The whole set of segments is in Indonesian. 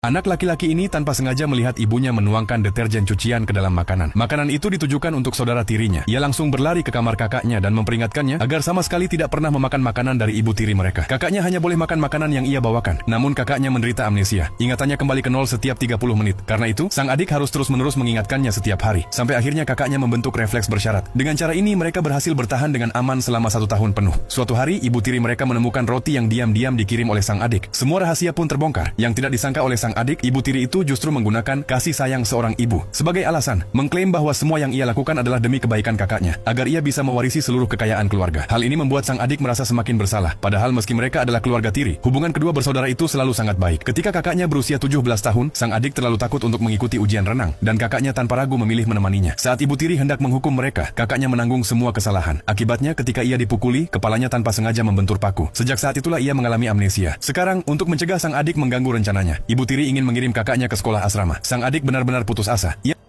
Anak laki-laki ini tanpa sengaja melihat ibunya menuangkan deterjen cucian ke dalam makanan. Makanan itu ditujukan untuk saudara tirinya. Ia langsung berlari ke kamar kakaknya dan memperingatkannya agar sama sekali tidak pernah memakan makanan dari ibu tiri mereka. Kakaknya hanya boleh makan makanan yang ia bawakan. Namun kakaknya menderita amnesia. Ingatannya kembali ke nol setiap 30 menit. Karena itu, sang adik harus terus-menerus mengingatkannya setiap hari. Sampai akhirnya kakaknya membentuk refleks bersyarat. Dengan cara ini mereka berhasil bertahan dengan aman selama 1 tahun penuh. Suatu hari, ibu tiri mereka menemukan roti yang diam-diam dikirim oleh sang adik. Semua rahasia pun terbongkar. Yang tidak disangka oleh sang adik, ibu tiri itu justru menggunakan kasih sayang seorang ibu sebagai alasan, mengklaim bahwa semua yang ia lakukan adalah demi kebaikan kakaknya, agar ia bisa mewarisi seluruh kekayaan keluarga. Hal ini membuat sang adik merasa semakin bersalah, padahal meski mereka adalah keluarga tiri, hubungan kedua bersaudara itu selalu sangat baik. Ketika kakaknya berusia 17 tahun, sang adik terlalu takut untuk mengikuti ujian renang, dan kakaknya tanpa ragu memilih menemaninya. Saat ibu tiri hendak menghukum mereka, kakaknya menanggung semua kesalahan. Akibatnya ketika ia dipukuli, kepalanya tanpa sengaja membentur paku. Sejak saat itulah ia mengalami amnesia. Sekarang, untuk mencegah sang adik mengganggu rencananya, ibu tiri ingin mengirim kakaknya ke sekolah asrama. Sang adik benar-benar putus asa. Ia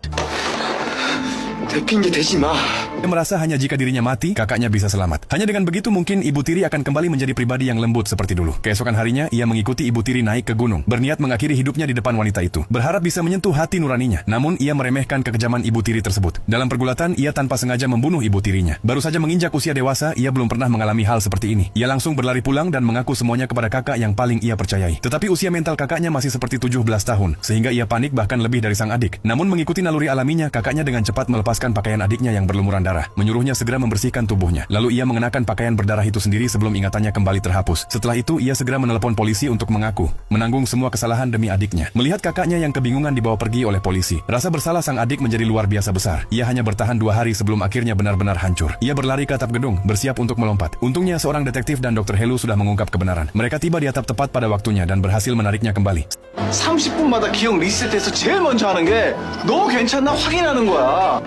merasa hanya jika dirinya mati, kakaknya bisa selamat. Hanya dengan begitu mungkin ibu tiri akan kembali menjadi pribadi yang lembut seperti dulu. Keesokan harinya, ia mengikuti ibu tiri naik ke gunung, berniat mengakhiri hidupnya di depan wanita itu. Berharap bisa menyentuh hati nuraninya. Namun, ia meremehkan kekejaman ibu tiri tersebut. Dalam pergulatan, ia tanpa sengaja membunuh ibu tirinya. Baru saja menginjak usia dewasa, ia belum pernah mengalami hal seperti ini. Ia langsung berlari pulang dan mengaku semuanya kepada kakak yang paling ia percayai. Tetapi usia mental kakaknya masih seperti 17 tahun, sehingga ia panik bahkan lebih dari sang adik. Namun mengikuti naluri alaminya, kakaknya dengan cepat melepaskan pakaian adiknya yang berlumuran darah, menyuruhnya segera membersihkan tubuhnya. Lalu ia mengenakan pakaian berdarah itu sendiri sebelum ingatannya kembali terhapus. Setelah itu, ia segera menelepon polisi untuk mengaku menanggung semua kesalahan demi adiknya. Melihat kakaknya yang kebingungan dibawa pergi oleh polisi, rasa bersalah sang adik menjadi luar biasa besar. Ia hanya bertahan 2 hari sebelum akhirnya benar-benar hancur. Ia berlari ke atap gedung, bersiap untuk melompat. Untungnya seorang detektif dan Dr. Helu sudah mengungkap kebenaran. Mereka tiba di atap tepat pada waktunya dan berhasil menariknya kembali. 30분마다 기억 리셋해서 제일 먼저 하는 게 너 괜찮나 확인하는 거야.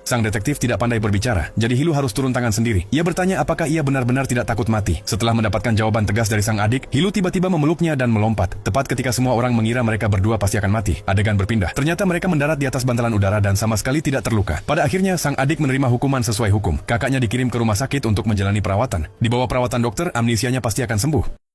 Sang detektif tidak pandai berbicara, jadi Hilu harus turun tangan sendiri. Ia bertanya apakah ia benar-benar tidak takut mati. Setelah mendapatkan jawaban tegas dari sang adik, Hilu tiba-tiba memeluknya dan melompat. Tepat ketika semua orang mengira mereka berdua pasti akan mati, adegan berpindah. Ternyata mereka mendarat di atas bantalan udara dan sama sekali tidak terluka. Pada akhirnya, sang adik menerima hukuman sesuai hukum. Kakaknya dikirim ke rumah sakit untuk menjalani perawatan. Di bawah perawatan dokter, amnesianya pasti akan sembuh.